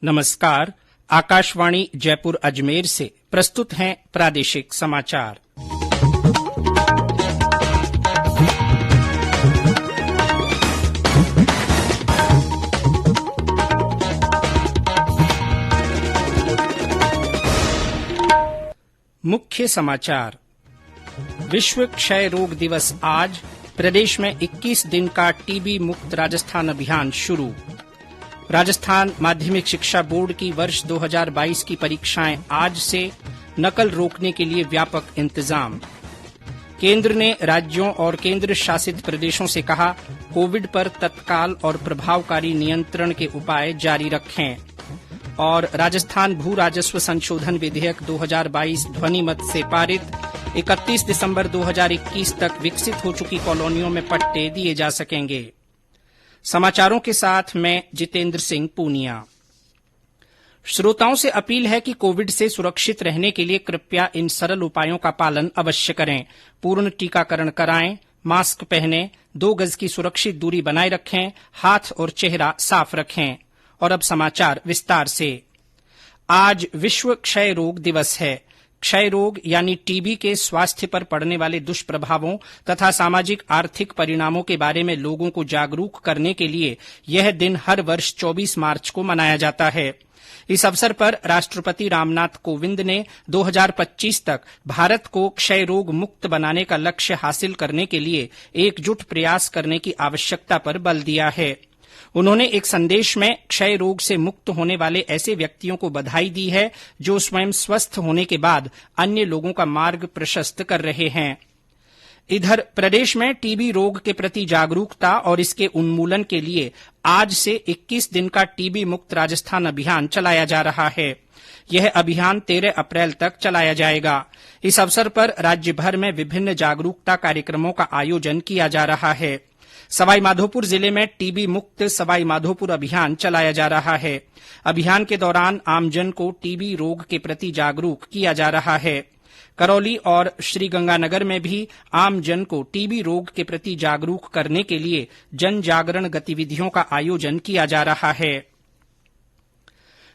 नमस्कार। आकाशवाणी जयपुर अजमेर से प्रस्तुत हैं प्रादेशिक समाचार। मुख्य समाचार। विश्व क्षय रोग दिवस आज। प्रदेश में 21 दिन का टीबी मुक्त राजस्थान अभियान शुरू। राजस्थान माध्यमिक शिक्षा बोर्ड की वर्ष 2022 की परीक्षाएं आज से। नकल रोकने के लिए व्यापक इंतजाम। केंद्र ने राज्यों और केंद्र शासित प्रदेशों से कहा, कोविड पर तत्काल और प्रभावकारी नियंत्रण के उपाय जारी रखें। और राजस्थान भू राजस्व संशोधन विधेयक 2022 ध्वनिमत से पारित। 31 दिसंबर 2021 तक विकसित हो चुकी कॉलोनियों में पट्टे दिए जा सकेंगे। समाचारों के साथ मैं जितेंद्र सिंह पूनिया। श्रोताओं से अपील है कि कोविड से सुरक्षित रहने के लिए कृपया इन सरल उपायों का पालन अवश्य करें। पूर्ण टीकाकरण कराएं, मास्क पहनें, 2 गज की सुरक्षित दूरी बनाए रखें, हाथ और चेहरा साफ रखें। और अब समाचार विस्तार से। आज विश्व क्षय रोग दिवस है। क्षय रोग यानी टीबी के स्वास्थ्य पर पड़ने वाले दुष्प्रभावों तथा सामाजिक आर्थिक परिणामों के बारे में लोगों को जागरूक करने के लिए यह दिन हर वर्ष 24 मार्च को मनाया जाता है। इस अवसर पर राष्ट्रपति रामनाथ कोविंद ने 2025 तक भारत को क्षय रोग मुक्त बनाने का लक्ष्य हासिल करने के लिए एकजुट प्रयास करने की आवश्यकता पर बल दिया है। उन्होंने एक संदेश में क्षय रोग से मुक्त होने वाले ऐसे व्यक्तियों को बधाई दी है जो स्वयं स्वस्थ होने के बाद अन्य लोगों का मार्ग प्रशस्त कर रहे हैं। इधर प्रदेश में टीबी रोग के प्रति जागरूकता और इसके उन्मूलन के लिए आज से 21 दिन का टीबी मुक्त राजस्थान अभियान चलाया जा रहा है। यह अभियान 13 अप्रैल तक चलाया जाएगा। इस अवसर पर राज्य भर में विभिन्न जागरूकता कार्यक्रमों का आयोजन किया जा रहा है। सवाईमाधोपुर जिले में टीबी मुक्त सवाईमाधोपुर अभियान चलाया जा रहा है। अभियान के दौरान आमजन को टीबी रोग के प्रति जागरूक किया जा रहा है। करौली और श्रीगंगानगर में भी आमजन को टीबी रोग के प्रति जागरूक करने के लिए जन जागरण गतिविधियों का आयोजन किया जा रहा है।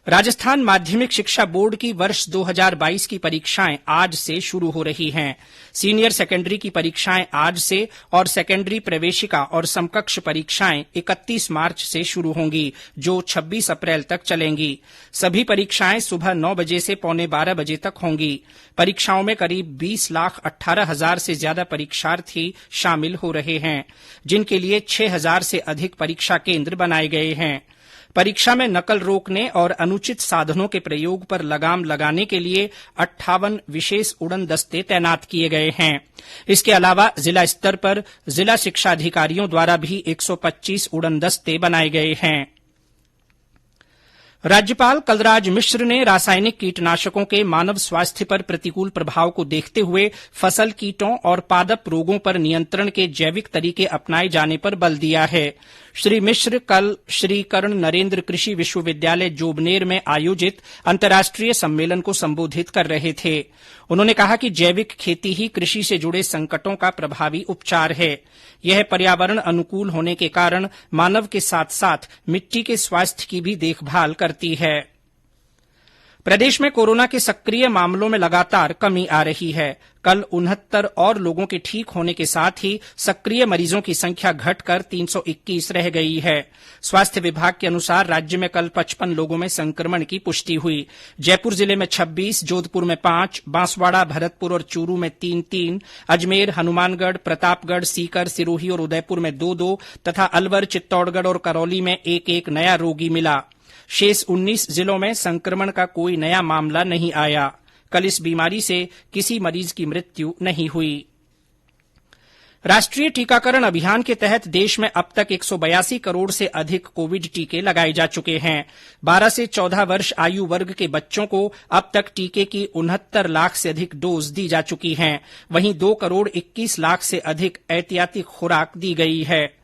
राजस्थान माध्यमिक शिक्षा बोर्ड की वर्ष 2022 की परीक्षाएं आज से शुरू हो रही हैं। सीनियर सेकेंडरी की परीक्षाएं आज से और सेकेंडरी प्रवेशिका और समकक्ष परीक्षाएं 31 मार्च से शुरू होंगी, जो 26 अप्रैल तक चलेंगी। सभी परीक्षाएं सुबह 9 बजे से पौने 12 बजे तक होंगी। परीक्षाओं में करीब 20,18,000 से ज्यादा परीक्षार्थी शामिल हो रहे हैं, जिनके लिए 6,000 से अधिक परीक्षा केंद्र बनाए गए हैं। परीक्षा में नकल रोकने और अनुचित साधनों के प्रयोग पर लगाम लगाने के लिए 58 विशेष उड़न दस्ते तैनात किए गए हैं। इसके अलावा जिला स्तर पर जिला शिक्षा अधिकारियों द्वारा भी 125 उड़न दस्ते बनाए गए हैं। राज्यपाल कलराज मिश्र ने रासायनिक कीटनाशकों के मानव स्वास्थ्य पर प्रतिकूल प्रभाव को देखते हुए फसल कीटों और पादप रोगों पर नियंत्रण के जैविक तरीके अपनाए जाने पर बल दिया है। श्री मिश्र कल श्री कर्ण नरेंद्र कृषि विश्वविद्यालय जोबनेर में आयोजित अंतर्राष्ट्रीय सम्मेलन को संबोधित कर रहे थे। उन्होंने कहा कि जैविक खेती ही कृषि से जुड़े संकटों का प्रभावी उपचार है। यह पर्यावरण अनुकूल होने के कारण मानव के साथ साथ मिट्टी के स्वास्थ्य की भी देखभाल करती है। प्रदेश में कोरोना के सक्रिय मामलों में लगातार कमी आ रही है। कल 69 और लोगों के ठीक होने के साथ ही सक्रिय मरीजों की संख्या घटकर 321 रह गई है। स्वास्थ्य विभाग के अनुसार राज्य में कल 55 लोगों में संक्रमण की पुष्टि हुई। जयपुर जिले में 26, जोधपुर में 5, बांसवाड़ा, भरतपुर और चूरू में 3-3, अजमेर, हनुमानगढ़, प्रतापगढ़, सीकर, सिरोही और उदयपुर में 2-2 तथा अलवर, चित्तौड़गढ़ और करौली में 1-1 नया रोगी मिला। शेष 19 जिलों में संक्रमण का कोई नया मामला नहीं आया। कल इस बीमारी से किसी मरीज की मृत्यु नहीं हुई। राष्ट्रीय टीकाकरण अभियान के तहत देश में अब तक 182 करोड़ से अधिक कोविड टीके लगाए जा चुके हैं। 12 से 14 वर्ष आयु वर्ग के बच्चों को अब तक टीके की 69 लाख से अधिक डोज दी जा चुकी हैं। वहीं 2 करोड़ 21 लाख से अधिक एहतियाती खुराक दी गई है।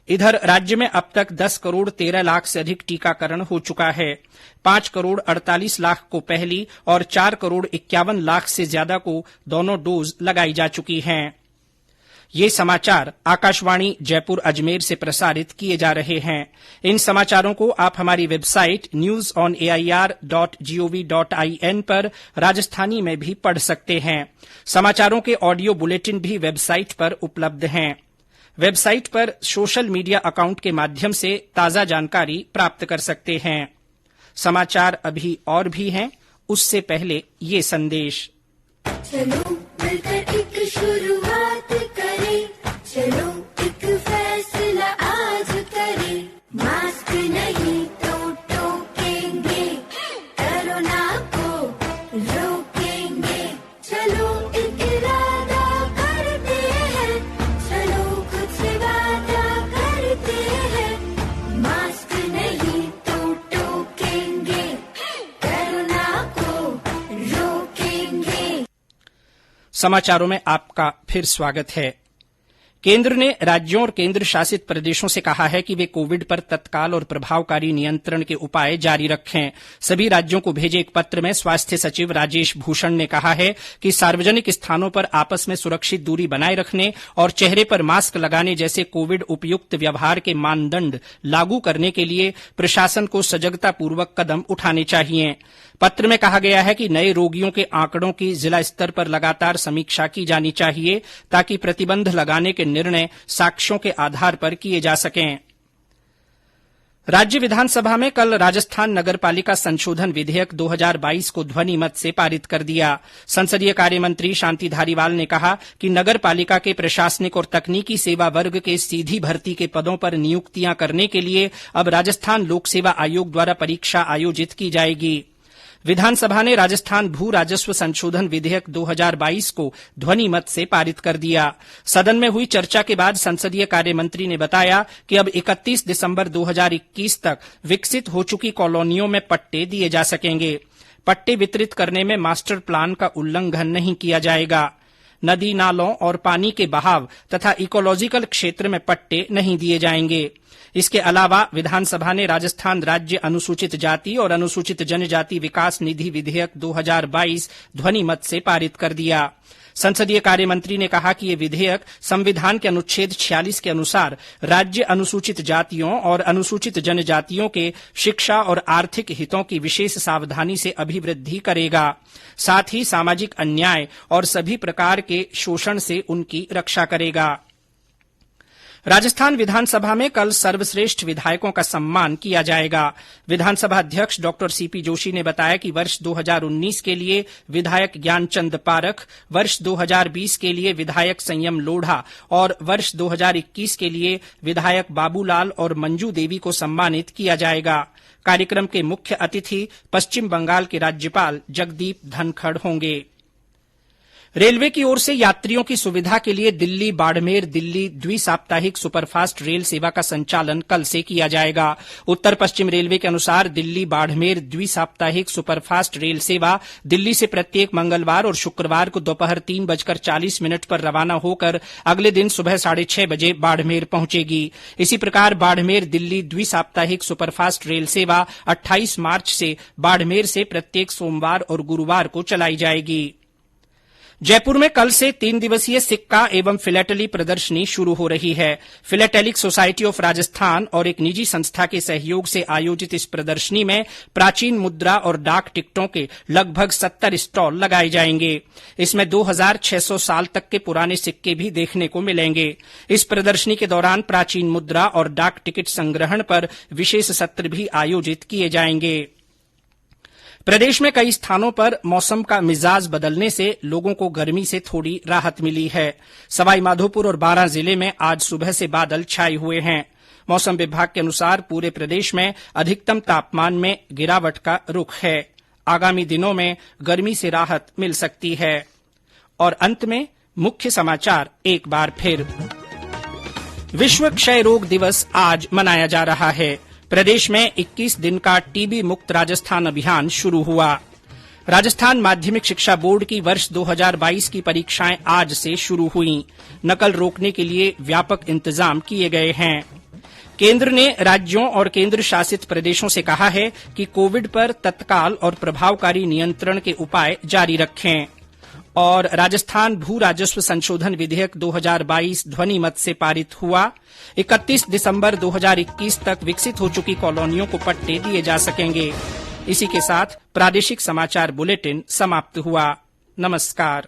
इधर राज्य में अब तक 10 करोड़ 13 लाख से अधिक टीकाकरण हो चुका है। 5 करोड़ 48 लाख को पहली और 4 करोड़ 51 लाख से ज्यादा को दोनों डोज लगाई जा चुकी हैं। ये समाचार आकाशवाणी जयपुर अजमेर से प्रसारित किए जा रहे हैं। इन समाचारों को आप हमारी वेबसाइट news.on.air.gov.in पर राजस्थानी में भी पढ़ सकते हैं। समाचारों के ऑडियो बुलेटिन भी वेबसाइट पर उपलब्ध हैं। वेबसाइट पर सोशल मीडिया अकाउंट के माध्यम से ताजा जानकारी प्राप्त कर सकते हैं। समाचार अभी और भी हैं, उससे पहले ये संदेश। चलो मिलकर एक शुरुआत करें, चलो एक फैसला आज करें, मास्क नहीं तो टोकेंगे, कोरोना को रोकेंगे, चलो एक इरादा करते हैं, चलो कुछ वादा करते हैं, मास्क नहीं तो टोकेंगे, कोरोना को रोकेंगे। समाचारों में आपका फिर स्वागत है। केंद्र ने राज्यों और केंद्र शासित प्रदेशों से कहा है कि वे कोविड पर तत्काल और प्रभावकारी नियंत्रण के उपाय जारी रखें। सभी राज्यों को भेजे एक पत्र में स्वास्थ्य सचिव राजेश भूषण ने कहा है कि सार्वजनिक स्थानों पर आपस में सुरक्षित दूरी बनाए रखने और चेहरे पर मास्क लगाने जैसे कोविड उपयुक्त व्यवहार के मानदंड लागू करने के लिए प्रशासन को सजगतापूर्वक कदम उठाने चाहिए। पत्र में कहा गया है कि नए रोगियों के आंकड़ों की जिला स्तर पर लगातार समीक्षा की जानी चाहिए ताकि प्रतिबंध लगाने के निर्णय साक्ष्यों के आधार पर किए जा सकें। राज्य विधानसभा में कल राजस्थान नगरपालिका संशोधन विधेयक 2022 को ध्वनि मत से पारित कर दिया। संसदीय कार्य मंत्री शांति धारीवाल ने कहा कि नगरपालिका के प्रशासनिक और तकनीकी सेवा वर्ग के सीधी भर्ती के पदों पर नियुक्तियां करने के लिए अब राजस्थान लोक सेवा आयोग द्वारा परीक्षा आयोजित की जाएगी। विधानसभा ने राजस्थान भू राजस्व संशोधन विधेयक 2022 को ध्वनि मत से पारित कर दिया। सदन में हुई चर्चा के बाद संसदीय कार्य मंत्री ने बताया कि अब 31 दिसंबर 2021 तक विकसित हो चुकी कॉलोनियों में पट्टे दिए जा सकेंगे। पट्टे वितरित करने में मास्टर प्लान का उल्लंघन नहीं किया जाएगा। नदी नालों और पानी के बहाव तथा इकोलॉजिकल क्षेत्र में पट्टे नहीं दिए जाएंगे। इसके अलावा विधानसभा ने राजस्थान राज्य अनुसूचित जाति और अनुसूचित जनजाति विकास निधि विधेयक 2022 ध्वनि मत से पारित कर दिया। संसदीय कार्य मंत्री ने कहा कि ये विधेयक संविधान के अनुच्छेद 46 के अनुसार राज्य अनुसूचित जातियों और अनुसूचित जनजातियों के शिक्षा और आर्थिक हितों की विशेष सावधानी से अभिवृद्धि करेगा, साथ ही सामाजिक अन्याय और सभी प्रकार के शोषण से उनकी रक्षा करेगा। राजस्थान विधानसभा में कल सर्वश्रेष्ठ विधायकों का सम्मान किया जाएगा। विधानसभा अध्यक्ष डॉ सीपी जोशी ने बताया कि वर्ष 2019 के लिए विधायक ज्ञानचंद पारख, वर्ष 2020 के लिए विधायक संयम लोढ़ा और वर्ष 2021 के लिए विधायक बाबूलाल और मंजू देवी को सम्मानित किया जाएगा। कार्यक्रम के मुख्य अतिथि पश्चिम बंगाल के राज्यपाल जगदीप धनखड़ होंगे। रेलवे की ओर से यात्रियों की सुविधा के लिए दिल्ली बाड़मेर दिल्ली द्विसाप्ताहिक सुपरफास्ट रेल सेवा का संचालन कल से किया जाएगा। उत्तर पश्चिम रेलवे के अनुसार दिल्ली बाड़मेर द्विसाप्ताहिक सुपरफास्ट रेल सेवा दिल्ली से प्रत्येक मंगलवार और शुक्रवार को दोपहर 3:40 पर रवाना होकर अगले दिन सुबह 6:30 बजे बाड़मेर पहुंचेगी। इसी प्रकार बाड़मेर दिल्ली द्विसाप्ताहिक सुपरफास्ट रेल सेवा 28 मार्च से बाड़मेर से प्रत्येक सोमवार और गुरूवार को चलाई जाएगी। जयपुर में कल से 3 दिवसीय सिक्का एवं फिलेटली प्रदर्शनी शुरू हो रही है। फिलेटेलिक सोसाइटी ऑफ राजस्थान और एक निजी संस्था के सहयोग से आयोजित इस प्रदर्शनी में प्राचीन मुद्रा और डाक टिकटों के लगभग 70 स्टॉल लगाए जाएंगे। इसमें 2600 साल तक के पुराने सिक्के भी देखने को मिलेंगे। इस प्रदर्शनी के दौरान प्राचीन मुद्रा और डाक टिकट संग्रहण पर विशेष सत्र भी आयोजित किए जाएंगे। प्रदेश में कई स्थानों पर मौसम का मिजाज बदलने से लोगों को गर्मी से थोड़ी राहत मिली है। सवाईमाधोपुर और बारां जिले में आज सुबह से बादल छाए हुए हैं। मौसम विभाग के अनुसार पूरे प्रदेश में अधिकतम तापमान में गिरावट का रुख है। आगामी दिनों में गर्मी से राहत मिल सकती है। और अंत में मुख्य समाचार एक बार फिर। विश्व क्षय रोग दिवस आज मनाया जा रहा है। प्रदेश में 21 दिन का टीबी मुक्त राजस्थान अभियान शुरू हुआ। राजस्थान माध्यमिक शिक्षा बोर्ड की वर्ष 2022 की परीक्षाएं आज से शुरू हुईं। नकल रोकने के लिए व्यापक इंतजाम किए गए हैं। केंद्र ने राज्यों और केंद्र शासित प्रदेशों से कहा है कि कोविड पर तत्काल और प्रभावकारी नियंत्रण के उपाय जारी रखें। और राजस्थान भू राजस्व संशोधन विधेयक 2022 ध्वनि मत से पारित हुआ। 31 दिसंबर 2021 तक विकसित हो चुकी कॉलोनियों को पट्टे दिए जा सकेंगे। इसी के साथ प्रादेशिक समाचार बुलेटिन समाप्त हुआ। नमस्कार।